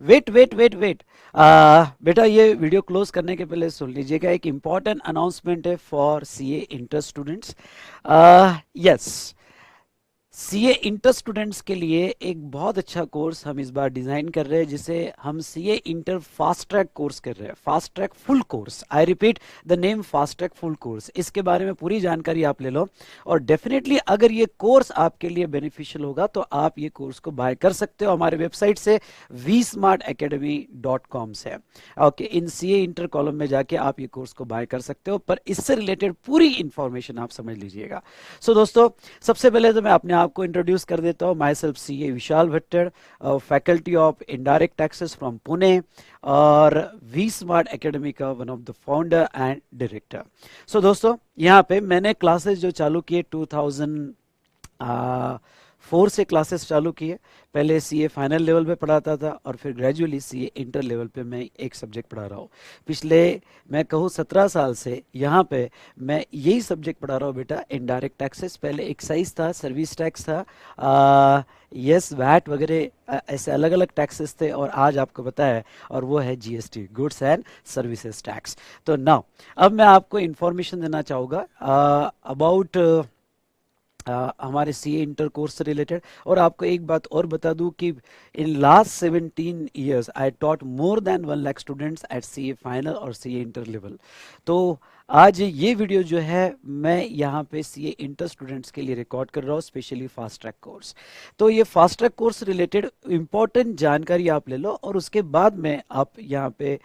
Wait wait wait wait, बेटा ये video close करने के पहले सुन लीजिएगा, एक इम्पॉर्टेंट अनाउंसमेंट है for CA inter students. Yes, CA inter students के लिए एक बहुत अच्छा कोर्स हम इस बार डिजाइन कर रहे हैं, जिसे हम CA inter fast track course कर रहे हैं। Fast track full course, I repeat the name, fast track full course. इसके बारे में पूरी जानकारी आप ले लो, और डेफिनेटली अगर ये कोर्स आपके लिए बेनिफिशियल होगा तो आप ये कोर्स को बाय कर सकते हो हमारे वेबसाइट से, vsmartacademy.com से। ओके, इन सीए इंटर कॉलम में जाके आप ये कोर्स को बाय कर सकते हो, पर इससे रिलेटेड पूरी इंफॉर्मेशन आप समझ लीजिएगा। सो दोस्तों, सबसे पहले तो मैं अपने आपको इंट्रोड्यूस कर देता हूँ। Myself C A Vishal Bhattar, faculty of indirect taxes from Pune, और वी स्मार्ट एकेडमी का one of the founder and director. So दोस्तों, यहाँ पे मैंने क्लासेस जो चालू किए 2004 से क्लासेस चालू किए। पहले सीए फाइनल लेवल पे पढ़ाता था, और फिर ग्रेजुअली सीए इंटर लेवल पे मैं एक सब्जेक्ट पढ़ा रहा हूँ। पिछले मैं कहूँ 17 साल से यहाँ पे मैं यही सब्जेक्ट पढ़ा रहा हूँ बेटा, इनडायरेक्ट टैक्सेस। पहले एक्साइज था, सर्विस टैक्स था, यस वैट वगैरह, ऐसे अलग अलग टैक्सेस थे, और आज आपको पता है, और वो है GST, goods and services tax. तो नाउ अब मैं आपको इंफॉर्मेशन देना चाहूँगा अबाउट हमारे सीए इंटर कोर्स से रिलेटेड। और आपको एक बात और बता दूं कि in last 17 years I taught more than 1 lakh students at CA final और सीए इंटर लेवल। तो आज ये वीडियो जो है मैं यहाँ पे सीए इंटर स्टूडेंट्स के लिए रिकॉर्ड कर रहा हूँ, स्पेशली फास्ट ट्रैक कोर्स। तो ये fast track course related important जानकारी आप ले लो, और उसके बाद में आप यहाँ पे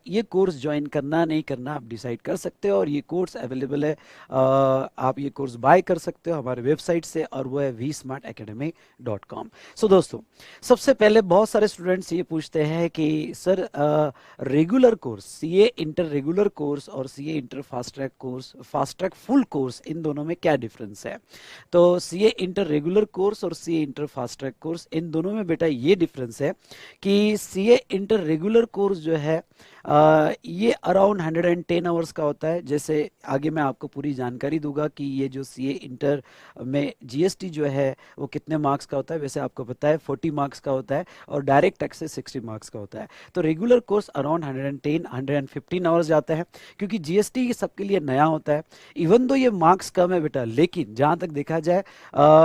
ये कोर्स ज्वाइन करना नहीं करना आप डिसाइड कर सकते हो। और ये कोर्स अवेलेबल है, आप ये कोर्स बाय कर सकते हो हमारे वेबसाइट से, और वो है vsmartacademy.com। सो दोस्तों, सबसे पहले बहुत सारे स्टूडेंट्स ये पूछते हैं कि sir regular course, CA inter regular course और CA inter fast track course, fast track full course, इन दोनों में क्या डिफरेंस है? तो सीए इंटर रेगुलर कोर्स और CA inter fast track course, इन दोनों में बेटा ये डिफरेंस है कि सीए इंटर रेगुलर कोर्स जो है ये अराउंड 110 आवर्स का होता है। जैसे आगे मैं आपको पूरी जानकारी दूंगा कि ये जो सीए इंटर में जीएसटी जो है वो कितने मार्क्स का होता है। वैसे आपको पता है 40 मार्क्स का होता है, और डायरेक्ट टैक्सेस 60 मार्क्स का होता है। तो रेगुलर कोर्स अराउंड 110-115 आवर्स जाता है, क्योंकि जीएसटी सबके लिए नया होता है। इवन दो ये मार्क्स कम है बेटा, लेकिन जहाँ तक देखा जाए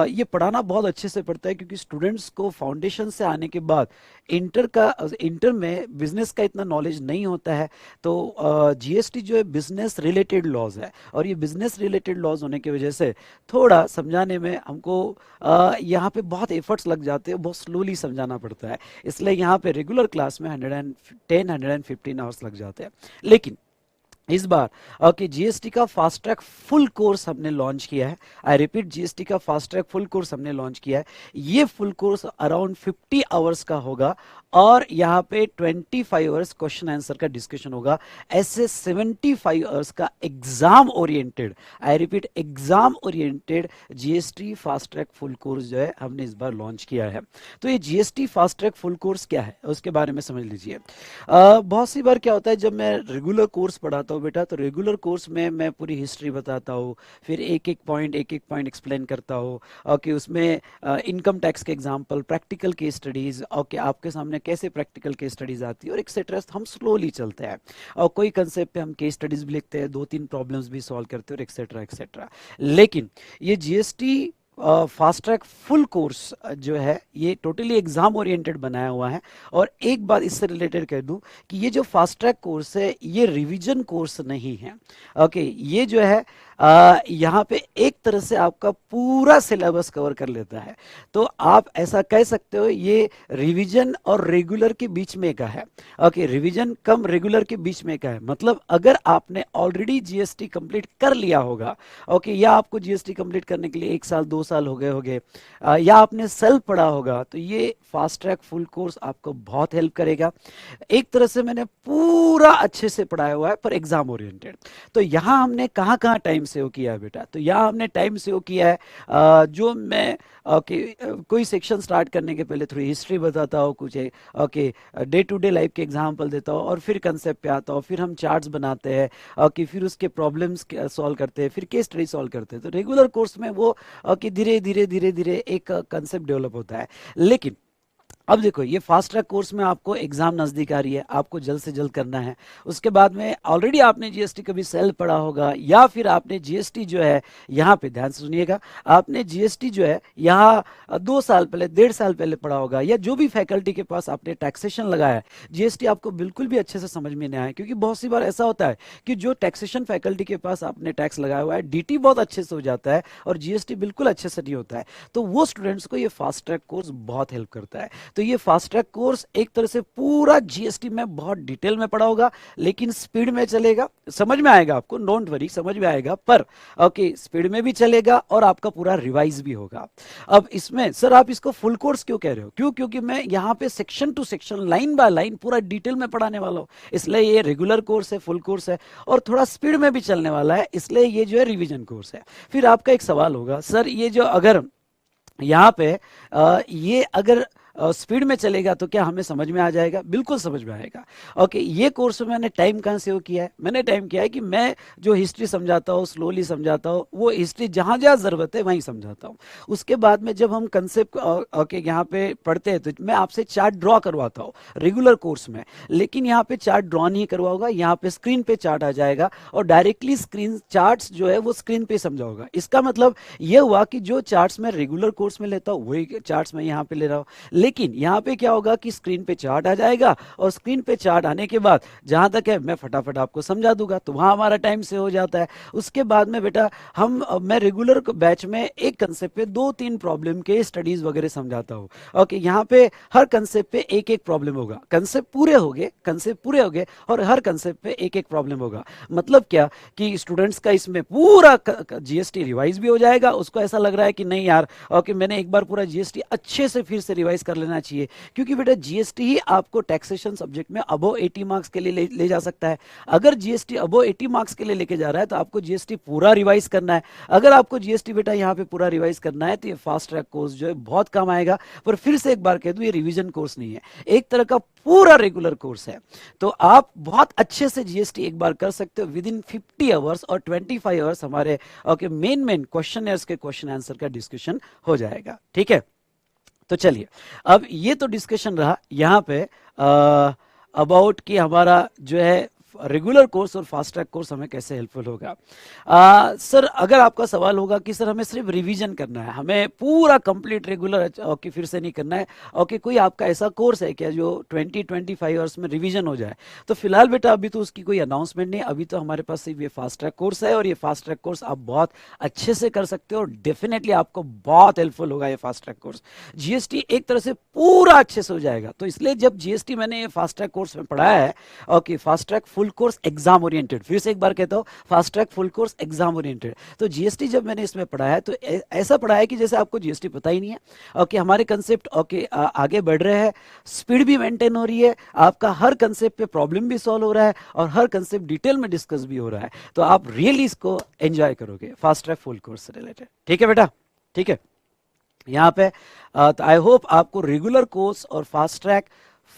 ये पढ़ाना बहुत अच्छे से पड़ता है, क्योंकि स्टूडेंट्स को फाउंडेशन से आने के बाद इंटर में बिजनेस का इतना नॉलेज नहीं होता है। तो जीएसटी जो है बिजनेस रिलेटेड लॉज है, और ये बिजनेस रिलेटेड लॉज होने की वजह से थोड़ा समझाने में हमको यहाँ पे बहुत एफर्ट्स लग जाते हैं, बहुत स्लोली समझाना पड़ता है। इसलिए यहाँ पे रेगुलर क्लास में 110-115 आवर्स लग जाते हैं। लेकिन इस बार ओके, जीएसटी का फास्ट ट्रैक फुल कोर्स हमने लॉन्च किया है। आई रिपीट, जीएसटी का फास्ट ट्रैक फुल कोर्स हमने लॉन्च किया है। ये फुल कोर्स अराउंड 50 आवर्स का होगा, और यहाँ पे 25 आवर्स क्वेश्चन आंसर का डिस्कशन होगा। ऐसे 75 आवर्स का exam oriented, I repeat exam oriented GST fast track full course जो है हमने इस बार लॉन्च किया है। तो ये GST fast track full course क्या है उसके बारे में समझ लीजिए। बहुत सी बार क्या होता है, जब मैं रेगुलर कोर्स पढ़ाता हूँ बेटा, तो रेगुलर कोर्स में मैं पूरी हिस्ट्री बताता हूँ, फिर एक एक पॉइंट एक्सप्लेन करता हूँ। ओके, उसमें इनकम टैक्स के example, practical case studies, okay आपके सामने कैसे प्रैक्टिकल केस स्टडीज आती है, और एक्सेट्रा। हम स्लोली चलते हैं, और कोई कंसेप्ट पे हम केस स्टडीज भी लिखते हैं, 2-3 प्रॉब्लम्स भी सॉल्व करते हैं, और एक्सेट्रा एक्सेट्रा। लेकिन ये GST fast track full course जो है ये टोटली एग्जाम ओरिएंटेड बनाया हुआ है। और एक बात इससे रिलेटेड कह दूं कि ये जो फास्ट ट्रैक कोर्स है ये रिवीजन कोर्स नहीं है। ओके, ये जो है यहाँ पे एक तरह से आपका पूरा सिलेबस कवर कर लेता है। तो आप ऐसा कह सकते हो ये रिवीजन और रेगुलर के बीच में का है। ओके, रिवीजन कम रेगुलर के बीच में का है। मतलब अगर आपने ऑलरेडी जीएसटी कंप्लीट कर लिया होगा, ओके, या आपको जीएसटी कंप्लीट करने के लिए 1 साल 2 साल हो गए होंगे, या आपने सेल्फ पढ़ा होगा, तो ये फास्ट ट्रैक फुल कोर्स आपको बहुत हेल्प करेगा। एक तरह से मैंने पूरा अच्छे से पढ़ाया हुआ है, पर एग्जाम ओरिएंटेड। तो यहाँ हमने कहाँ कहाँ टाइम सेव किया है बेटा? तो यहाँ हमने टाइम सेव किया है, जो मैं ओके कोई सेक्शन स्टार्ट करने के पहले थोड़ी हिस्ट्री बताता हूँ, कुछ okay day to day life के एग्जाम्पल देता हूँ, और फिर कंसेप्ट पे आता हूँ, फिर हम चार्ट्स बनाते हैं, ओके फिर उसके प्रॉब्लम्स सॉल्व करते हैं, फिर केस स्टडी सॉल्व करते हैं। तो रेगुलर कोर्स में वो ओके धीरे धीरे धीरे धीरे एक कंसेप्ट डेवलप होता है। लेकिन अब देखो ये फास्ट ट्रैक कोर्स में आपको एग्जाम नजदीक आ रही है, आपको जल्द से जल्द करना है। उसके बाद में ऑलरेडी आपने जीएसटी कभी सेल पढ़ा होगा, या फिर आपने जीएसटी जो है यहाँ पे ध्यान से सुनिएगा, आपने जीएसटी जो है यहाँ 2 साल पहले 1.5 साल पहले पढ़ा होगा, या जो भी फैकल्टी के पास आपने टैक्सेशन लगाया है, जीएसटी आपको बिल्कुल भी अच्छे से समझ में नहीं आया। क्योंकि बहुत सी बार ऐसा होता है कि जो टैक्सेशन फैकल्टी के पास आपने टैक्स लगाया हुआ है, डीटी बहुत अच्छे से हो जाता है और जीएसटी बिल्कुल अच्छे से नहीं होता है, तो वो स्टूडेंट्स को ये फास्ट ट्रैक कोर्स बहुत हेल्प करता है। तो ये फास्ट ट्रैक कोर्स एक तरह से पूरा जीएसटी में बहुत डिटेल में पढ़ा होगा, लेकिन स्पीड में चलेगा, समझ में आएगा आपको, डोंट वरी, समझ में आएगा, पर ओके स्पीड में भी चलेगा और आपका पूरा रिवाइज भी होगा। अब इसमें सर आप इसको फुल कोर्स क्यों कह रहे हो? क्यों? क्योंकि मैं यहाँ पे section two section, line by line पूरा डिटेल में पढ़ाने वाला हूँ, इसलिए ये रेगुलर कोर्स है, फुल कोर्स है, और थोड़ा स्पीड में भी चलने वाला है, इसलिए ये जो है रिवीजन कोर्स है। फिर आपका एक सवाल होगा, सर ये जो अगर यहाँ पे ये अगर स्पीड में चलेगा तो क्या हमें समझ में आ जाएगा? बिल्कुल समझ में आएगा। ओके, ये कोर्स में मैंने टाइम कहाँ सेव किया है? मैंने टाइम किया है कि मैं जो हिस्ट्री समझाता हूँ, स्लोली समझाता हूँ, वो हिस्ट्री जहाँ जहाँ ज़रूरत है वहीं समझाता हूँ। उसके बाद में जब हम कंसेप्ट ओके यहाँ पे पढ़ते हैं तो मैं आपसे चार्ट ड्रॉ करवाता हूँ रेगुलर कोर्स में, लेकिन यहाँ पे चार्ट ड्रॉ नहीं करवाऊंगा, यहाँ पे स्क्रीन पे चार्ट आ जाएगा और डायरेक्टली स्क्रीन चार्ट्स जो है वो स्क्रीन पे समझाऊंगा। इसका मतलब ये हुआ कि जो चार्ट्स मैं रेगुलर कोर्स में लेता हूँ वही चार्ट्स मैं यहाँ पे ले रहा हूँ, लेकिन यहाँ पे क्या होगा कि स्क्रीन पे चार्ट आ जाएगा और स्क्रीन पे चार्ट आने के बाद जहां तक है मैं फटाफट आपको समझा दूंगा, तो वहां हमारा टाइम से हो जाता है। उसके बाद में बेटा मैं रेगुलर बैच में एक कंसेप्ट पे 2-3 प्रॉब्लम के स्टडीज वगैरह समझाता हूँ। ओके, यहाँ पे हर कंसेप्ट पे एक एक प्रॉब्लम होगा, कंसेप्ट पूरे हो गए और हर कंसेप्ट पे एक एक प्रॉब्लम होगा। मतलब क्या कि स्टूडेंट्स का इसमें पूरा जीएसटी रिवाइज भी हो जाएगा, उसको ऐसा लग रहा है कि नहीं यार ओके मैंने एक बार पूरा जीएसटी अच्छे से फिर से रिवाइज कर लेना चाहिए, क्योंकि बेटा जीएसटी ही आपको टैक्सेशन सब्जेक्ट में अबो 80 मार्क्स के लिए ले जा सकता है। अगर जीएसटी अबो 80 मार्क्स के लिए लेके जा रहा है तो आपको जीएसटी पूरा रिवाइज करना है। अगर आपको जीएसटी बेटा यहाँ पे पूरा रिवाइज करना है तो ये फास्ट ट्रैक कोर्स जो है बहुत काम आएगा। पर फिर से एक बार कह दूं, ये रिवीजन कोर्स नहीं है, एक तरह का पूरा रेगुलर कोर्स है। तो आप बहुत अच्छे से जीएसटी एक बार कर सकते हो विद इन 50 आवर्स, और 25 आवर्स हमारे ओके मेन क्वेश्चन के क्वेश्चन आंसर का डिस्कशन हो जाएगा। ठीक है, तो चलिए अब ये तो डिस्कशन रहा यहाँ पे अबाउट कि हमारा जो है रेगुलर कोर्स और फास्ट ट्रैक कोर्स हमें कैसे हेल्पफुल होगा। सर अगर आपका सवाल होगा कि सर हमें सिर्फ रिवीजन करना है, हमें पूरा कंप्लीट रेगुलर ओके फिर से नहीं करना है, ओके कोई आपका ऐसा कोर्स है क्या जो 20-25 आवर्स में रिवीजन हो जाए? तो फिलहाल बेटा अभी तो उसकी कोई अनाउंसमेंट नहीं, अभी तो हमारे पास सिर्फ ये फास्ट ट्रैक कोर्स है, और ये फास्ट ट्रैक कोर्स आप बहुत अच्छे से कर सकते हो और डेफिनेटली आपको बहुत हेल्पफुल होगा ये फास्ट ट्रैक कोर्स। जीएसटी एक तरह से पूरा अच्छे से हो जाएगा, तो इसलिए जब जीएसटी मैंने ये फास्ट ट्रैक कोर्स में पढ़ाया है, okay fast track full course exam oriented, फिर से एक बार कहता हूं fast track full course exam oriented, तो जीएसटी जब मैंने इसमें पढ़ाया है तो ऐसा पढ़ाया है कि जैसे आपको जीएसटी पता ही नहीं है। ओके, हमारे कंसेप्ट ओके आगे बढ़ रहे हैं, स्पीड भी मेंटेन हो रही है, आपका हर कंसेप्ट पे प्रॉब्लम भी सॉल्व हो रहा है और हर कंसेप्ट डिटेल में डिस्कस भी हो रहा है, तो आप रियली इसको एंजॉय करोगे फास्ट ट्रैक फुल कोर्स से रिलेटेड। ठीक है बेटा, ठीक है। यहाँ पे तो आई होप आपको रेगुलर कोर्स और fast track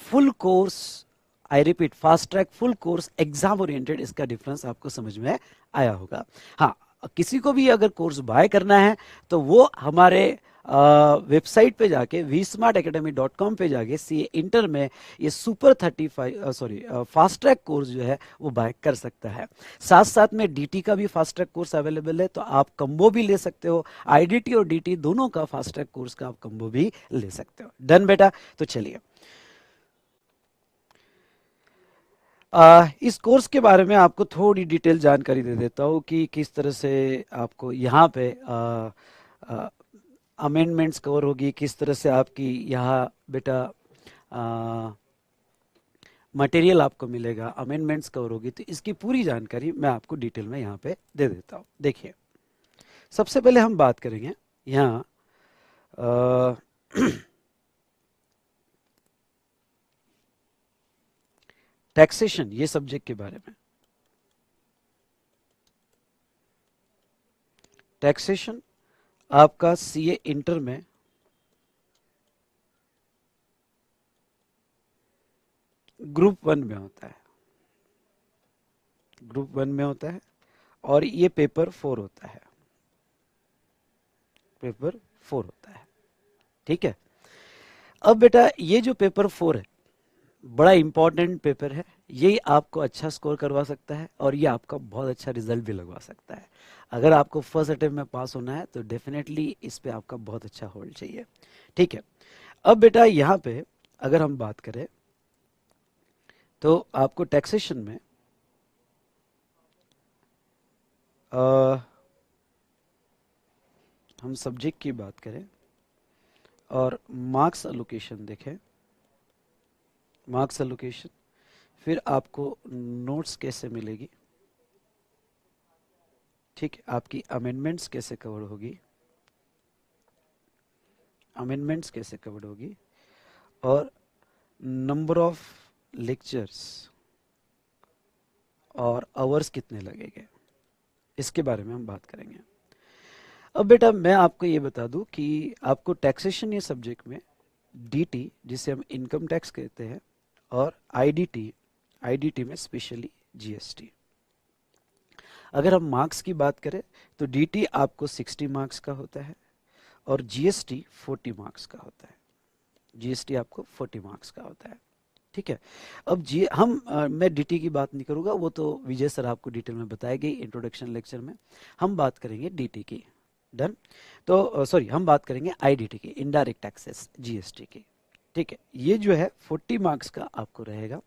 full course, I repeat fast track full course exam oriented, इसका डिफरेंस आपको समझ में आया होगा। हाँ, किसी को भी अगर कोर्स बाय करना है तो वो हमारे वेबसाइट पे जाके vsmartacademy.com पे जाके सीए इंटर में ये super 35 sorry fast track course जो है वो बाय कर सकता है। साथ साथ में डीटी का भी फास्ट ट्रैक कोर्स अवेलेबल है, तो आप कम्बो भी ले सकते हो, आईडीटी और डीटी दोनों का फास्ट ट्रैक कोर्स का आप कम्बो भी ले सकते हो। डन बेटा, तो चलिए इस कोर्स के बारे में आपको थोड़ी डिटेल जानकारी दे देता हूँ कि किस तरह से आपको यहाँ पे अमेंडमेंट्स कवर होगी, किस तरह से आपकी यहाँ बेटा मटेरियल आपको मिलेगा, अमेंडमेंट्स कवर होगी, तो इसकी पूरी जानकारी मैं आपको डिटेल में यहाँ पे दे देता हूँ। देखिए सबसे पहले हम बात करेंगे यहाँ टैक्सेशन ये सब्जेक्ट के बारे में। टैक्सेशन आपका सीए इंटर में ग्रुप 1 में होता है, ग्रुप 1 में होता है, और ये पेपर 4 होता है, पेपर 4 होता है। ठीक है, अब बेटा ये जो पेपर 4 है, बड़ा इंपॉर्टेंट पेपर है, ये आपको अच्छा स्कोर करवा सकता है और ये आपका बहुत अच्छा रिजल्ट भी लगवा सकता है। अगर आपको फर्स्ट अटेम्प्ट में पास होना है तो डेफिनेटली इस पे आपका बहुत अच्छा होल्ड चाहिए। ठीक है, अब बेटा यहाँ पे अगर हम बात करें तो आपको टैक्सेशन में हम सब्जेक्ट की बात करें और मार्क्स एलोकेशन देखें, मार्क्स एलोकेशन, फिर आपको नोट्स कैसे मिलेगी, ठीक है, आपकी अमेंडमेंट्स कैसे कवर होगी, अमेंडमेंट्स कैसे कवर होगी, और नंबर ऑफ लेक्चर्स और आवर्स कितने लगेंगे, इसके बारे में हम बात करेंगे। अब बेटा मैं आपको ये बता दूं कि आपको टैक्सेशन ये सब्जेक्ट में डीटी, जिसे हम इनकम टैक्स कहते हैं, और आईडीटी, आईडीटी में स्पेशली जीएसटी। अगर हम मार्क्स की बात करें तो डीटी आपको 60 मार्क्स का होता है और जीएसटी 40 मार्क्स का होता है, जीएसटी आपको 40 मार्क्स का होता है। ठीक है, अब जी हम मैं डीटी की बात नहीं करूंगा, वो तो विजय सर आपको डिटेल में बताएंगे इंट्रोडक्शन लेक्चर में। हम बात करेंगे डीटी की। डन। तो सॉरी, हम बात करेंगे आईडीटी की, इनडायरेक्ट टैक्सेस, जीएसटी की। ठीक है, ये जो है 40 मार्क्स का आपको रहेगा।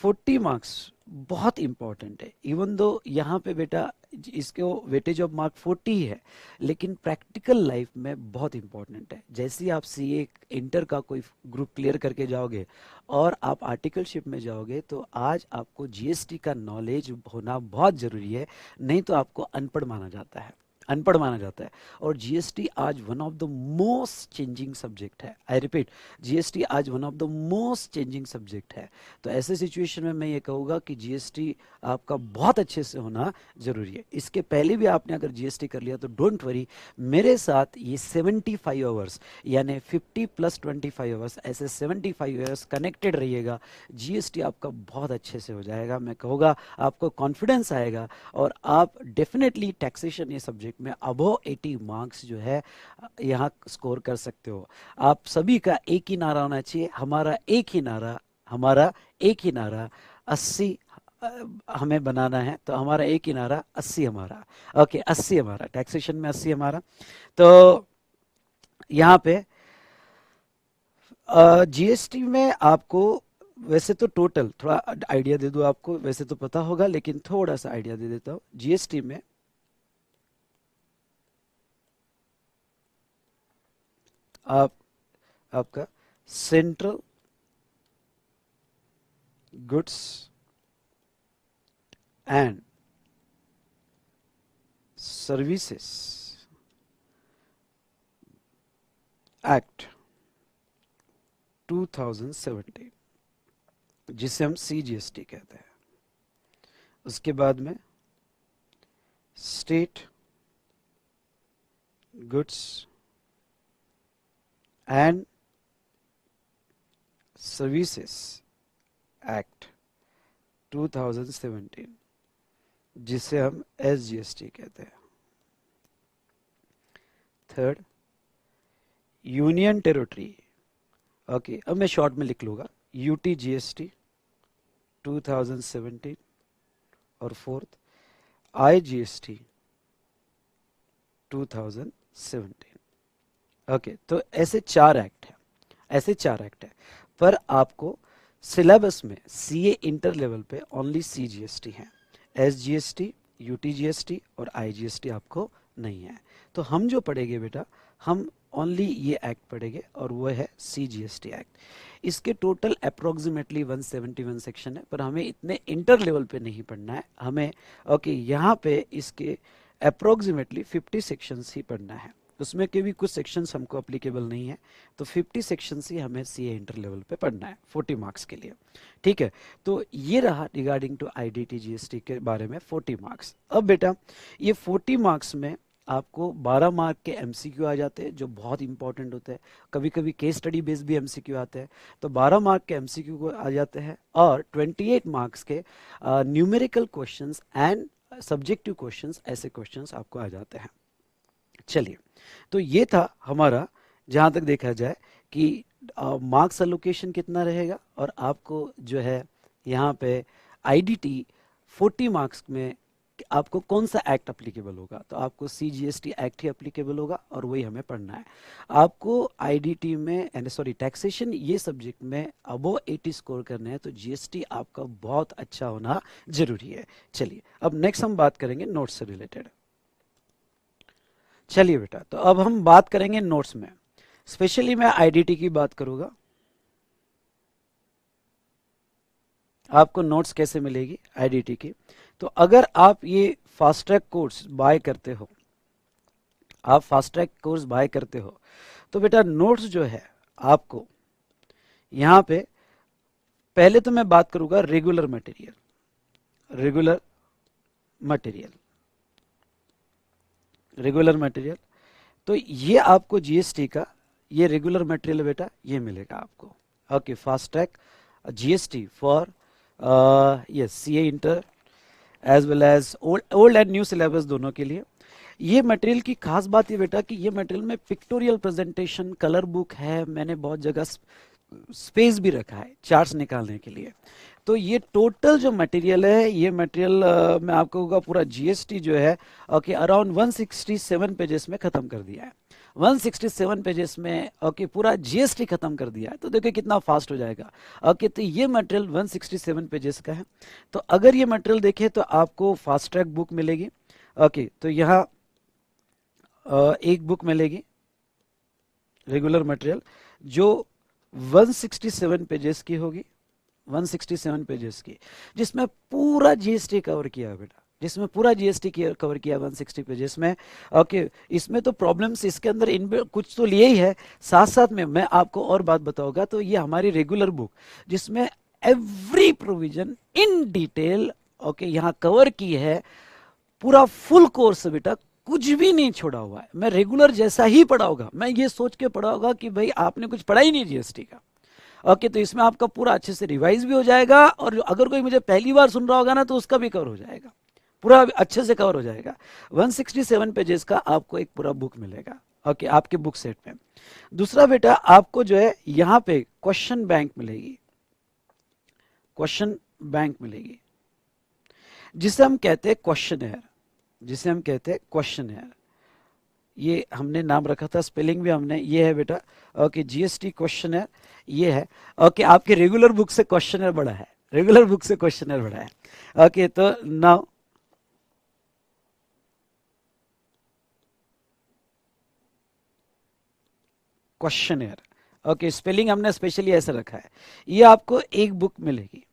40 मार्क्स बहुत इंपॉर्टेंट है, इवन दो यहाँ पे बेटा इसको वेटेज ऑफ मार्क 40 है, लेकिन प्रैक्टिकल लाइफ में बहुत इंपॉर्टेंट है। जैसे ही आप सीए इंटर का कोई ग्रुप क्लियर करके जाओगे और आप आर्टिकलशिप में जाओगे तो आज आपको जीएसटी का नॉलेज होना बहुत जरूरी है, नहीं तो आपको अनपढ़ माना जाता है, अनपढ़ माना जाता है। और जीएसटी आज one of the most changing subject है। आई रिपीट, जीएसटी आज one of the most changing subject है। तो ऐसे सिचुएशन में मैं ये कहूँगा कि जीएसटी आपका बहुत अच्छे से होना जरूरी है। इसके पहले भी आपने अगर जीएसटी कर लिया तो डोंट वरी, मेरे साथ ये 75 आवर्स यानी 50 + 25 आवर्स, ऐसे 75 आवर्स कनेक्टेड रहिएगा, जीएसटी आपका बहुत अच्छे से हो जाएगा। मैं कहूँगा आपको कॉन्फिडेंस आएगा और आप डेफिनेटली टैक्सेशन ये सब्जेक्ट में अबव 80 मार्क्स जो है यहाँ स्कोर कर सकते हो। आप सभी का एक ही नारा होना चाहिए, हमारा एक ही नारा, हमारा एक ही नारा 80 हमें बनाना है, तो हमारा एक ही नारा 80 हमारा। ओके, 80 हमारा, टैक्सेशन में 80 हमारा। तो यहाँ पे जीएसटी में आपको वैसे तो टोटल थोड़ा आइडिया दे दूं आपको, वैसे तो पता होगा लेकिन थोड़ा सा आइडिया दे देता हूँ। जीएसटी में आपका central goods and services act 2017, जिसे हम सीजीएसटी कहते हैं, उसके बाद में state goods and services act 2017, जिसे हम एसजीएसटी कहते हैं। थर्ड, यूनियन टेरिटरी, ओके, अब मैं शॉर्ट में लिख लूंगा, यूटीजीएसटी 2017। और फोर्थ, आईजीएसटी 2017। ओके, तो ऐसे 4 एक्ट है, ऐसे 4 एक्ट है, पर आपको सिलेबस में सीए इंटर लेवल पे ओनली सीजीएसटी है, एसजीएसटी, यूटीजीएसटी और आईजीएसटी आपको नहीं है। तो हम जो पढ़ेंगे बेटा, हम ओनली ये एक्ट पढ़ेंगे और वो है सीजीएसटी एक्ट। इसके टोटल अप्रोक्सीमेटली 171 सेक्शन है, पर हमें इतने इंटर लेवल पे नहीं पढ़ना है हमें। ओके, यहाँ पे इसके अप्रोक्सीमेटली 50 सेक्शंस ही पढ़ना है, उसमें के भी कुछ सेक्शंस हमको अप्लीकेबल नहीं है, तो 50 सेक्शंस ही हमें सीए इंटर लेवल पे पढ़ना है 40 मार्क्स के लिए। ठीक है, तो ये रहा रिगार्डिंग टू आईडीटी जीएसटी के बारे में 40 मार्क्स। अब बेटा ये 40 मार्क्स में आपको 12 मार्क के एमसीक्यू आ जाते हैं, जो बहुत इंपॉर्टेंट होते हैं। कभी कभी केस स्टडी बेस्ड भी एमसीक्यू आते हैं, तो 12 मार्क के एमसीक्यू को आ जाते हैं, और 28 मार्क्स के numerical questions and subjective questions, ऐसे क्वेश्चंस आपको आ जाते हैं। चलिए, तो ये था हमारा, जहाँ तक देखा जाए कि मार्क्स एलोकेशन कितना रहेगा, और आपको जो है यहाँ पे आईडीटी 40 मार्क्स में आपको कौन सा एक्ट अप्लीकेबल होगा, तो आपको सीजीएसटी एक्ट ही अप्लीकेबल होगा और वही हमें पढ़ना है। आपको आईडीटी में सॉरी टैक्सेशन ये सब्जेक्ट में अबो 80 स्कोर करने हैं, तो जीएसटी आपका बहुत अच्छा होना जरूरी है। चलिए अब नेक्स्ट हम बात करेंगे नोट्स से रिलेटेड। चलिए बेटा, तो अब हम बात करेंगे नोट्स में, स्पेशली मैं आईडीटी की बात करूंगा। आपको नोट्स कैसे मिलेगी आईडीटी की, तो अगर आप ये फास्ट ट्रैक कोर्स बाय करते हो, आप फास्ट ट्रैक कोर्स बाय करते हो, तो बेटा नोट्स जो है आपको यहाँ पे, पहले तो मैं बात करूंगा regular material, regular material, regular material. तो ये आपको जीएसटी का ये रेगुलर मटेरियल बेटा ये मिलेगा आपको। Okay, fast track GST for yes CA inter as well as old and new syllabus दोनों के लिए। ये मटेरियल की खास बात ये बेटा कि ये मटेरियल में पिक्टोरियल प्रेजेंटेशन, कलर बुक है, मैंने बहुत जगह स्पेस भी रखा है चार्ट्स निकालने के लिए। तो ये टोटल जो मटेरियल है, ये मटेरियल मैं आपको होगा पूरा जीएसटी जो है ओके अराउंड 167 पेजेस में खत्म कर दिया है। 167 पेजेस में ओके पूरा जीएसटी खत्म कर दिया है, तो देखिए कितना फास्ट हो जाएगा। ओके, तो ये मटेरियल 167 पेजेस का है। तो अगर ये मटेरियल देखें तो आपको फास्ट ट्रैक बुक मिलेगी। ओके, तो यहाँ एक बुक मिलेगी रेगुलर मटेरियल जो 167 पेजेस की होगी, 167 पेजेस की, जिसमें पूरा जीएसटी कवर किया है बेटा, जिसमें पूरा जीएसटी कवर किया 160 पेजेस में। ओके, इसमें तो प्रॉब्लम्स इसके अंदर इन कुछ तो लिए ही है, साथ साथ में मैं आपको और बात बताऊंगा। तो ये हमारी रेगुलर बुक जिसमें every provision in detail okay यहाँ कवर की है, पूरा फुल कोर्स बेटा, कुछ भी नहीं छोड़ा हुआ है। मैं रेगुलर जैसा ही पढ़ाऊंगा, मैं ये सोच के पढ़ाऊंगा कि भाई आपने कुछ पढ़ा ही नहीं जीएसटी का। ओके, तो इसमें आपका पूरा अच्छे से रिवाइज भी हो जाएगा, और अगर कोई मुझे पहली बार सुन रहा होगा ना तो उसका भी कवर हो जाएगा, पूरा अच्छे से कवर हो जाएगा। 167 पेजेस का आपको एक पूरा बुक मिलेगा ओके आपके बुक सेट में। दूसरा बेटा आपको जो है यहाँ पे क्वेश्चन बैंक मिलेगी, क्वेश्चन बैंक मिलेगी, जिसे हम कहते हैं क्वेश्चनर, जिसे हम कहते हैं क्वेश्चनर। ये हमने नाम रखा था, स्पेलिंग भी हमने, ये है बेटा ओके जीएसटी क्वेश्चनर, ये है ओके आपके रेगुलर बुक से क्वेश्चनर बड़ा है, रेगुलर बुक से क्वेश्चनर बड़ा है। ओके, तो नाउ क्वेश्चनर ओके स्पेलिंग हमने स्पेशली ऐसे रखा है। ये आपको एक बुक मिलेगी,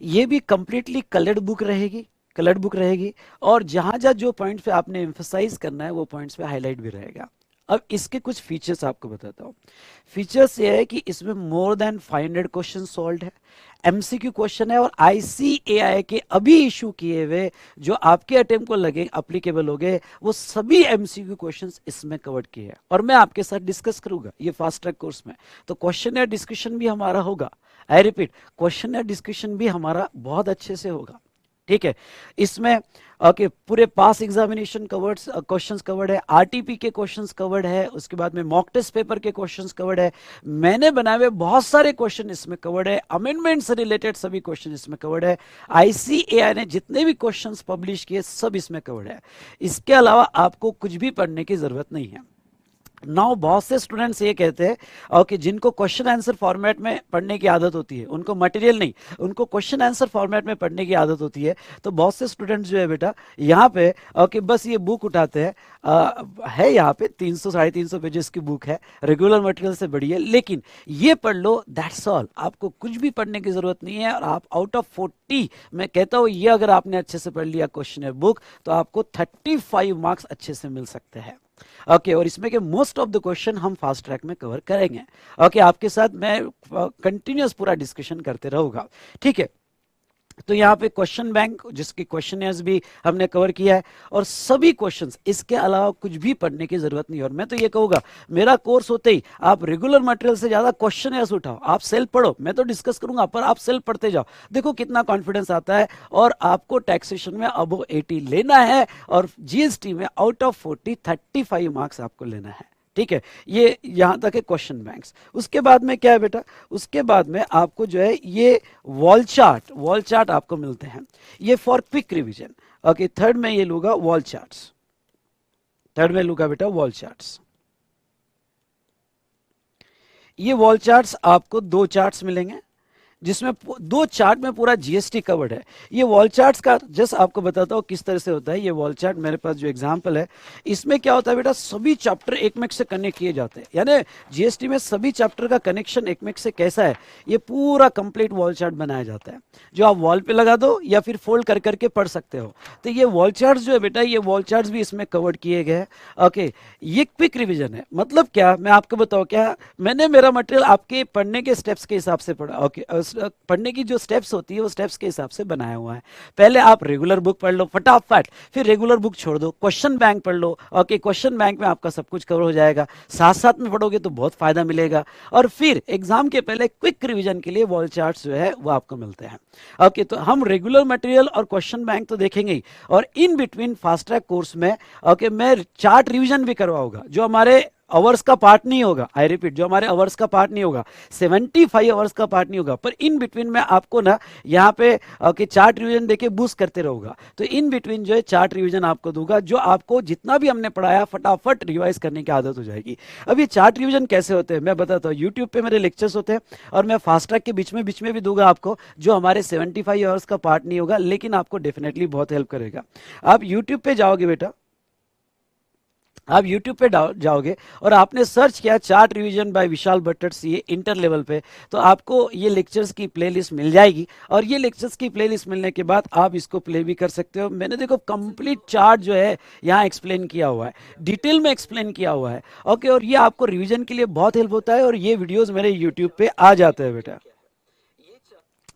ये भी कंप्लीटली कलर्ड बुक रहेगी, कलर्ड बुक रहेगी, और जहां जहां जो पॉइंट्स पे आपने एम्फसाइज करना है वो पॉइंट्स पे हाईलाइट भी रहेगा। अब इसके कुछ फीचर्स आपको बताता हूँ। फीचर्स ये है कि इसमें मोर देन 500 क्वेश्चन सॉल्व है, एमसीक्यू क्वेश्चन है, और आईसीएआई के अभी इशू किए हुए जो आपके अटेम्प्ट को लगे अप्लीकेबल हो गए, वो सभी एमसीक्यू क्वेश्चंस इसमें कवर किए हैं, और मैं आपके साथ डिस्कस करूंगा ये फास्ट ट्रैक कोर्स में। तो क्वेश्चन या डिस्कशन भी हमारा होगा, आई रिपीट क्वेश्चन या डिस्कशन भी हमारा बहुत अच्छे से होगा, ठीक है। इसमें ओके पूरे पास एग्जामिनेशन कवर्ड क्वेश्चंस कवर्ड है, आरटीपी के क्वेश्चंस कवर्ड है, उसके बाद में मॉक टेस्ट पेपर के क्वेश्चंस कवर्ड है, मैंने बनाए हुए बहुत सारे क्वेश्चन इसमें कवर्ड है, अमेंडमेंट से रिलेटेड सभी क्वेश्चन इसमें कवर्ड है, आईसीएआई ने जितने भी क्वेश्चंस पब्लिश किए सब इसमें कवर्ड है। इसके अलावा आपको कुछ भी पढ़ने की जरूरत नहीं है। नाउ बहुत से स्टूडेंट्स ये कहते हैं ओके जिनको क्वेश्चन आंसर फॉर्मेट में पढ़ने की आदत होती है, उनको मटेरियल नहीं, उनको क्वेश्चन आंसर फॉर्मेट में पढ़ने की आदत होती है, तो बहुत से स्टूडेंट्स जो है बेटा यहाँ पे ओके बस ये बुक उठाते हैं, है यहाँ पे 300 350 पेजेस की बुक है, रेगुलर मटेरियल से बड़ी है, लेकिन ये पढ़ लो दैट्स ऑल, आपको कुछ भी पढ़ने की जरूरत नहीं है। और आप आउट ऑफ 40 मैं कहता हूँ ये अगर आपने अच्छे से पढ़ लिया क्वेश्चन बुक तो आपको 35 मार्क्स अच्छे से मिल सकते हैं। ओके, और इसमें के मोस्ट ऑफ द क्वेश्चन हम फास्ट ट्रैक में कवर करेंगे। ओके, आपके साथ मैं कंटिन्यूअस पूरा डिस्कशन करते रहूंगा, ठीक है। तो यहाँ पे क्वेश्चन बैंक जिसके क्वेश्चनर्स भी हमने कवर किया है, और सभी क्वेश्चंस, इसके अलावा कुछ भी पढ़ने की जरूरत नहीं। और मैं तो ये कहूंगा मेरा कोर्स होते ही आप रेगुलर मटेरियल से ज्यादा क्वेश्चनर्स उठाओ, आप सेल्फ पढ़ो, मैं तो डिस्कस करूंगा पर आप सेल्फ पढ़ते जाओ, देखो कितना कॉन्फिडेंस आता है। और आपको टैक्सेशन में अबव 80 लेना है, और जीएसटी में आउट ऑफ 40 35 मार्क्स आपको लेना है, ठीक है, ये यहाँ तक है क्वेश्चन बैंक्स। उसके बाद में क्या है बेटा, उसके बाद में आपको जो है ये वॉल चार्ट आपको मिलते हैं, ये for quick revision. Okay, third में ये लूंगा वॉल चार्ट्स, थर्ड में लूंगा बेटा वॉल चार्ट्स। ये वॉल चार्ट्स आपको दो चार्ट्स मिलेंगे, जिसमें दो चार्ट में पूरा जीएसटी कवर्ड है। ये वॉल चार्ट्स का जस्ट आपको बताता हूँ किस तरह से होता है। ये वॉल चार्ट मेरे पास जो एग्जांपल है, इसमें क्या होता है बेटा, सभी चैप्टर एक में से कनेक्ट किए जाते हैं, यानी जीएसटी में सभी चैप्टर का कनेक्शन एक में से कैसा है, ये पूरा कंप्लीट वॉल चार्ट बनाया जाता है, जो आप वॉल पे लगा दो या फिर फोल्ड कर करके पढ़ सकते हो। तो ये वॉल चार्ट जो है बेटा, ये वॉल चार्ट भी इसमें कवर्ड किए गए हैं। ओके, ये क्विक रिविजन है, मतलब क्या, मैं आपको बताऊँ क्या, मैंने मेरा मटेरियल आपके पढ़ने के स्टेप्स के हिसाब से पढ़ा। ओके, पढ़ने की जो स्टेप्स होती है वो स्टेप्स के हिसाब से बनाया हुआ है। पहले आप रेगुलर बुक पढ़ लो फटाफट, फिर रेगुलर बुक छोड़ दो, क्वेश्चन बैंक पढ़ लो। ओके, क्वेश्चन बैंक में आपका सब कुछ कवर हो जाएगा, साथ साथ में पढ़ोगे तो बहुत फायदा मिलेगा। और फिर एग्जाम के पहले क्विक रिवीजन के लिए वॉल चार्ट्स जो है वो आपको मिलते हैं। ओके, तो हम रेगुलर मटेरियल और क्वेश्चन बैंक तो देखेंगे ही, और in between fast track course में ओके मैं चार्ट रिवीजन भी करवाऊंगा, जो हमारे आवर्स का पार्ट नहीं होगा। आई रिपीट, जो हमारे आवर्स का पार्ट नहीं होगा, 75 आवर्स का पार्ट नहीं होगा, पर इन बिटवीन में आपको ना यहाँ पे ओके चार्ट रिवीजन देके बूस्ट करते रहूंगा। तो इन बिटवीन जो है चार्ट रिवीजन आपको दूंगा, जो आपको जितना भी हमने पढ़ाया फटाफट रिवाइज करने की आदत हो जाएगी। अब ये चार्ट रिवीजन कैसे होते हैं मैं बताता हूँ। यूट्यूब पे मेरे लेक्चर्स होते हैं, और मैं फास्ट ट्रैक के बीच में भी दूंगा आपको, जो हमारे 75 आवर्स का पार्ट नहीं होगा, लेकिन आपको डेफिनेटली बहुत हेल्प करेगा। आप यूट्यूब पे जाओगे बेटा, आप YouTube पे जाओगे और आपने सर्च किया चार्ट रिवीजन बाय विशाल भट्टर सीए इंटर लेवल पे, तो आपको ये लेक्चर्स की प्लेलिस्ट मिल जाएगी। और ये लेक्चर्स की प्लेलिस्ट मिलने के बाद आप इसको प्ले भी कर सकते हो। मैंने देखो कंप्लीट चार्ट जो है यहाँ एक्सप्लेन किया हुआ है, डिटेल में एक्सप्लेन किया हुआ है। ओके, और ये आपको रिविजन के लिए बहुत हेल्प होता है, और ये वीडियोज मेरे यूट्यूब पे आ जाते हैं बेटा।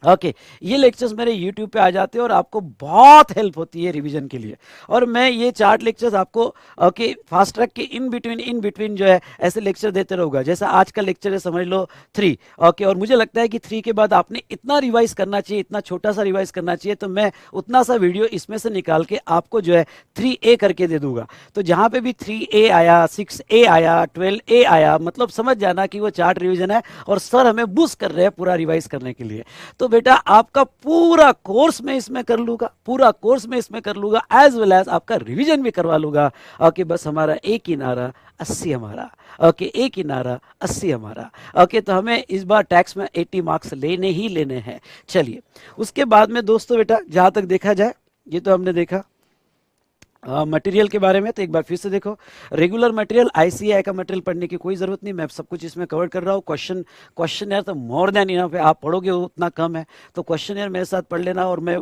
ओके, ये लेक्चर्स मेरे YouTube पे आ जाते हैं और आपको बहुत हेल्प होती है रिवीजन के लिए। और मैं ये चार्ट लेक्चर्स आपको ओके फास्ट ट्रैक के इन बिटवीन जो है ऐसे लेक्चर देते रहूँगा। जैसा आज का लेक्चर है, समझ लो 3। ओके, और मुझे लगता है कि 3 के बाद आपने इतना रिवाइज करना चाहिए, इतना छोटा सा रिवाइज करना चाहिए, तो मैं उतना सा वीडियो इसमें से निकाल के आपको जो है 3A करके दे दूंगा। तो जहाँ पे भी 3A आया, 6A आया, 12A आया, मतलब समझ जाना कि वो चार्ट रिविजन है और सर हमें बूस्ट कर रहे हैं पूरा रिवाइज करने के लिए। तो बेटा आपका पूरा कोर्स में इसमें कर लूंगा, पूरा कोर्स में इसमें कर लूंगा, एज वेल एज आपका रिवीजन भी करवा लूंगा। ओके, बस हमारा एक ही नारा 80 हमारा। ओके, एक ही नारा 80 हमारा। ओके, तो हमें इस बार टैक्स में 80 मार्क्स लेने ही लेने हैं। चलिए, उसके बाद में दोस्तों बेटा जहां तक देखा जाए, ये तो हमने देखा मटेरियल के बारे में। तो एक बार फिर से देखो, रेगुलर मटेरियल आईसीएआई का मटेरियल पढ़ने की कोई जरूरत नहीं, मैं सब कुछ इसमें कवर कर रहा हूँ। क्वेश्चन यार तो मोर देन इनफ है, आप पढ़ोगे उतना कम है, तो क्वेश्चन यार मेरे साथ पढ़ लेना, और मैं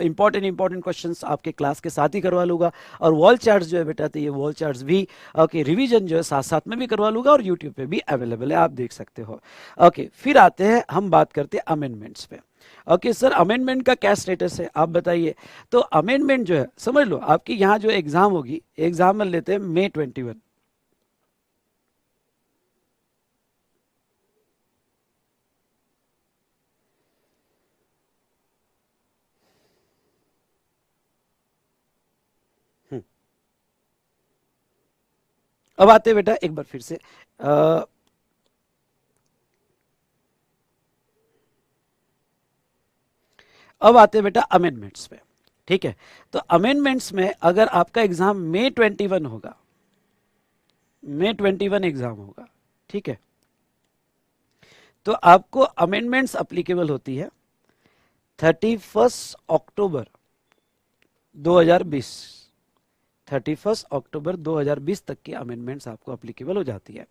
इंपॉर्टेंट क्वेश्चंस आपके क्लास के साथ ही करवा लूंगा। और वॉल चार्ट्स जो है बेटा, तो ये वॉल चार्ट्स भी ओके रिविजन जो है साथ साथ में भी करवा लूंगा, और यूट्यूब पे भी अवेलेबल है, आप देख सकते हो। ओके, फिर आते हैं, हम बात करते हैं अमेंडमेंट्स पे। ओके सर, अमेंडमेंट का क्या स्टेटस है आप बताइए। तो अमेंडमेंट जो है, समझ लो आपकी यहाँ जो एग्जाम होगी, एग्जाम्पल लेते हैं May 21। अब आते हैं बेटा एक बार फिर से अब आते हैं बेटा अमेंडमेंट्स पे। ठीक है, तो अमेंडमेंट्स में अगर आपका एग्जाम May 21 होगा, May 21 एग्जाम होगा, ठीक है, तो आपको अमेंडमेंट्स अप्लीकेबल होती है 31 अक्टूबर 2020। 31 अक्टूबर 2020 तक की अमेंडमेंट्स आपको अप्लीकेबल हो जाती है।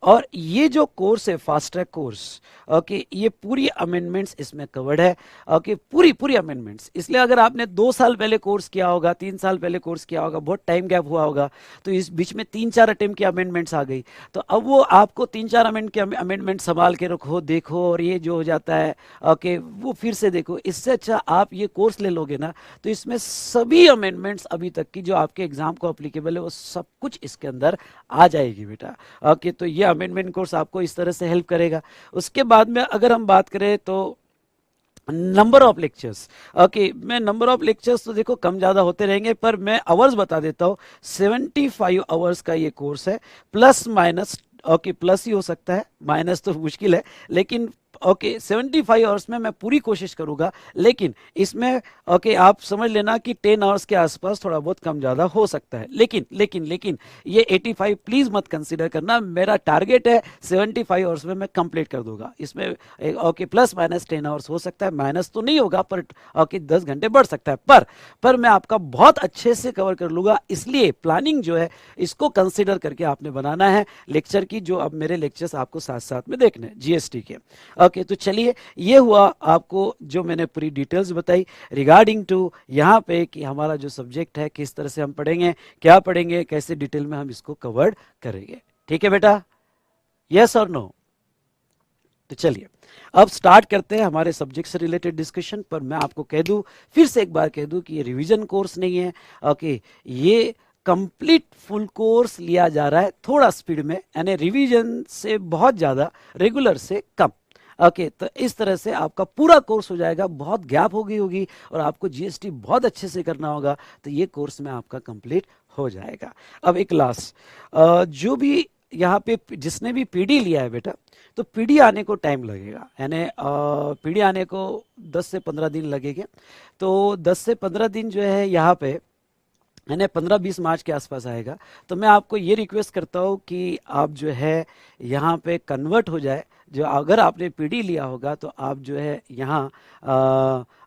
और ये जो कोर्स है फास्ट ट्रैक कोर्स, ओके, ये पूरी अमेंडमेंट्स इसमें कवर्ड है। ओके, पूरी अमेंडमेंट्स। इसलिए अगर आपने 2 साल पहले कोर्स किया होगा, 3 साल पहले कोर्स किया होगा, बहुत टाइम गैप हुआ होगा, तो इस बीच में 3-4 अटेम्प्ट की अमेंडमेंट्स आ गई, तो अब वो आपको 3-4 अमेंडमेंट संभाल के रखो, देखो, और ये जो हो जाता है ओके वो फिर से देखो। इससे अच्छा आप ये कोर्स ले लोगे ना, तो इसमें सभी अमेंडमेंट्स अभी तक की जो आपके एग्जाम को अप्लीकेबल है वो सब कुछ इसके अंदर आ जाएगी बेटा। ओके, तो ये अमेंडमेंट कोर्स आपको इस तरह से हेल्प करेगा। उसके बाद में अगर हम बात करें तो नंबर ऑफ लेक्चर्स। ओके, मैं नंबर ऑफ लेक्चर्स तो देखो कम ज़्यादा होते रहेंगे, पर मैं आवर्स बता देता हूँ। 75 आवर्स का ये कोर्स है, प्लस माइनस। ओके, प्लस ही हो सकता है, माइनस तो मुश्किल है, लेकिन ओके 75 आवर्स में मैं पूरी कोशिश करूंगा। लेकिन इसमें ओके आप समझ लेना कि 10 आवर्स के आसपास थोड़ा बहुत कम ज़्यादा हो सकता है। लेकिन ये 85 प्लीज़ मत कंसीडर करना। मेरा टारगेट है 75 आवर्स में मैं कंप्लीट कर दूंगा। इसमें ओके प्लस माइनस 10 आवर्स हो सकता है, माइनस तो नहीं होगा, पर ओके 10 घंटे बढ़ सकता है, पर मैं आपका बहुत अच्छे से कवर कर लूंगा। इसलिए प्लानिंग जो है इसको कंसिडर करके आपने बनाना है लेक्चर की, जो अब मेरे लेक्चर्स आपको साथ साथ में देखने हैं जीएसटी के। ओके, तो चलिए, ये हुआ आपको जो मैंने पूरी डिटेल्स बताई रिगार्डिंग टू यहाँ पे कि हमारा जो सब्जेक्ट है किस तरह से हम पढ़ेंगे, क्या पढ़ेंगे, कैसे डिटेल में हम इसको कवर करेंगे। ठीक है बेटा, यस और नो? तो चलिए अब स्टार्ट करते हैं हमारे सब्जेक्ट से रिलेटेड डिस्कशन। पर मैं आपको कह दूं, फिर से एक बार कह दूं कि ये रिवीजन कोर्स नहीं है। ओके, ये कंप्लीट फुल कोर्स लिया जा रहा है थोड़ा स्पीड में, यानी रिवीजन से बहुत ज़्यादा, रेगुलर से कम। ओके, तो इस तरह से आपका पूरा कोर्स हो जाएगा। बहुत गैप हो गई होगी और आपको जीएसटी बहुत अच्छे से करना होगा, तो ये कोर्स में आपका कंप्लीट हो जाएगा। अब एक लास्ट, जो भी यहाँ पे जिसने भी पीडी लिया है बेटा, तो पीडी आने को टाइम लगेगा, यानी पीडी आने को 10 से 15 दिन लगेंगे। तो 10 से 15 दिन जो है यहाँ पे, यानी 15-20 मार्च के आसपास आएगा। तो मैं आपको ये रिक्वेस्ट करता हूँ कि आप जो है यहाँ पे कन्वर्ट हो जाए। जो अगर आपने पीडी लिया होगा तो आप जो है यहाँ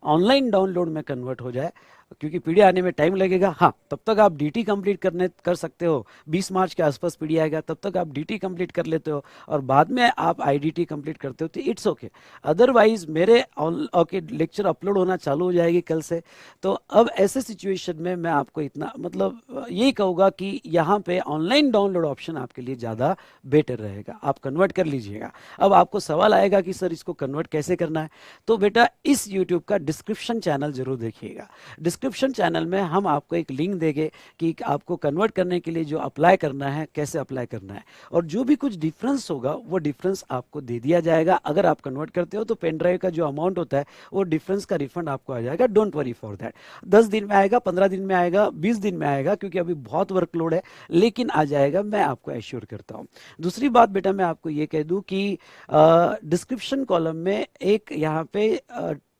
ऑनलाइन डाउनलोड में कन्वर्ट हो जाए, क्योंकि पीडी आने में टाइम लगेगा। हाँ, तब तक आप डीटी कंप्लीट कर सकते हो। 20 मार्च के आसपास पीडी आएगा, तब तक आप डीटी कंप्लीट कर लेते हो और बाद में आप आईडीटी कंप्लीट करते हो, तो इट्स ओके। अदरवाइज मेरे ओके लेक्चर अपलोड होना चालू हो जाएगी कल से। तो अब ऐसे सिचुएशन में मैं आपको इतना मतलब यही कहूँगा कि यहाँ पे ऑनलाइन डाउनलोड ऑप्शन आपके लिए ज़्यादा बेटर रहेगा, आप कन्वर्ट कर लीजिएगा। अब आपको सवाल आएगा कि सर इसको कन्वर्ट कैसे करना है, तो बेटा इस यूट्यूब का डिस्क्रिप्शन चैनल जरूर देखिएगा। डिस्क्रिप्शन चैनल में हम आपको एक लिंक देंगे कि आपको कन्वर्ट करने के लिए जो अप्लाई करना है, कैसे अप्लाई करना है, और जो भी कुछ डिफरेंस होगा वो डिफरेंस आपको दे दिया जाएगा। अगर आप कन्वर्ट करते हो तो पेन ड्राइव का जो अमाउंट होता है वो डिफरेंस का रिफंड आपको आ जाएगा। Don't worry for that. 10 दिन में आएगा, 15 दिन में आएगा, 20 दिन में आएगा, क्योंकि अभी बहुत वर्कलोड है, लेकिन आ जाएगा, मैं आपको एश्योर करता हूँ। दूसरी बात बेटा मैं आपको ये कह दूँ कि डिस्क्रिप्शन कॉलम में एक यहाँ पे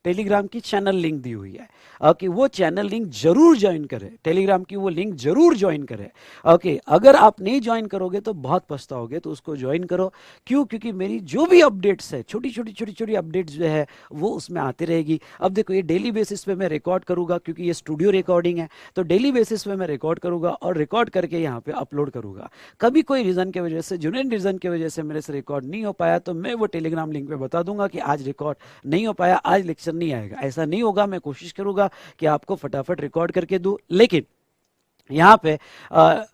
टेलीग्राम की चैनल लिंक दी हुई है। ओके, वो चैनल लिंक जरूर ज्वाइन करें, टेलीग्राम की वो लिंक जरूर ज्वाइन करें। ओके, अगर आप नहीं ज्वाइन करोगे तो बहुत पछताओगे, तो उसको ज्वाइन करो। क्यों? क्योंकि मेरी जो भी अपडेट्स है, छोटी छोटी अपडेट्स जो है वो उसमें आती रहेगी। अब देखो, ये डेली बेसिस पे मैं रिकॉर्ड करूंगा, क्योंकि ये स्टूडियो रिकॉर्डिंग है, तो डेली बेसिस पे मैं रिकॉर्ड करूंगा और रिकॉर्ड करके यहाँ पे अपलोड करूंगा। कभी कोई रीजन की वजह से, जेन्युइन रीजन की वजह से मेरे से रिकॉर्ड नहीं हो पाया, तो मैं वो टेलीग्राम लिंक पे बता दूंगा कि आज रिकॉर्ड नहीं हो पाया, आज लेक्चर नहीं आएगा। ऐसा नहीं होगा, मैं कोशिश करूंगा कि आपको फटाफट रिकॉर्ड करके दूं। लेकिन यहाँ पे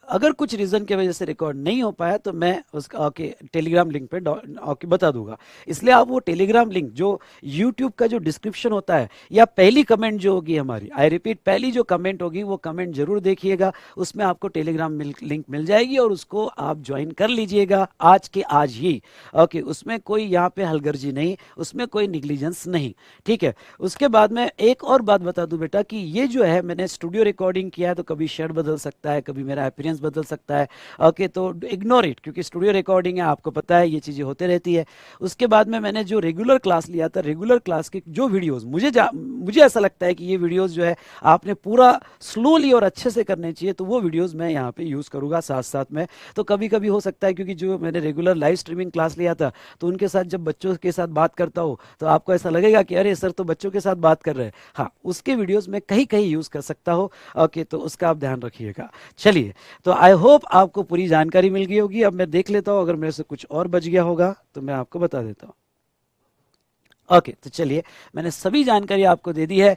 अगर कुछ रीजन की वजह से रिकॉर्ड नहीं हो पाया तो मैं उसका ओके टेलीग्राम लिंक पे ओके बता दूंगा। इसलिए आप वो टेलीग्राम लिंक जो यूट्यूब का जो डिस्क्रिप्शन होता है, या पहली कमेंट जो होगी हमारी, आई रिपीट, पहली जो कमेंट होगी वो कमेंट जरूर देखिएगा, उसमें आपको टेलीग्राम लिंक मिल जाएगी और उसको आप ज्वाइन कर लीजिएगा आज के आज ही। ओके, उसमें कोई यहाँ पे हलगर्जी नहीं, उसमें कोई निग्लिजेंस नहीं, ठीक है। उसके बाद में एक और बात बता दूं बेटा कि ये जो है मैंने स्टूडियो रिकॉर्डिंग किया है, तो कभी शेड बदल सकता है, कभी मेरा अपीयरेंस बदल सकता है। ओके, तो इग्नोर इट, क्योंकि स्टूडियो रिकॉर्डिंग है, आपको पता है ये चीजें होते रहती है। उसके बाद में मैंने जो रेगुलर क्लास लिया था, रेगुलर क्लास के जो वीडियोस, मुझे ऐसा लगता है कि ये वीडियोस जो है आपने पूरा स्लोली और अच्छे से करने चाहिए, तो वो वीडियोस मैं यहाँ पे यूज करूंगा साथ साथ में। तो कभी कभी हो सकता है, क्योंकि जो मैंने रेगुलर लाइव स्ट्रीमिंग क्लास लिया था, तो उनके साथ जब बच्चों के साथ बात करता हूँ तो आपको ऐसा लगेगा कि अरे सर तो बच्चों के साथ बात कर रहे हैं। हाँ, उसके वीडियोस में कहीं कहीं यूज कर सकता हो। ओके, तो उसका आप ध्यान रखिएगा। चलिए, तो आई होप आपको पूरी जानकारी मिल गई होगी। अब मैं देख लेता हूं, अगर मेरे से कुछ और बच गया होगा तो मैं आपको बता देता हूं। ओके, तो चलिए, मैंने सभी जानकारी आपको दे दी है,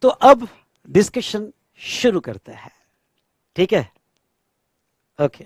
तो अब डिस्कशन शुरू करते हैं, ठीक है? ओके।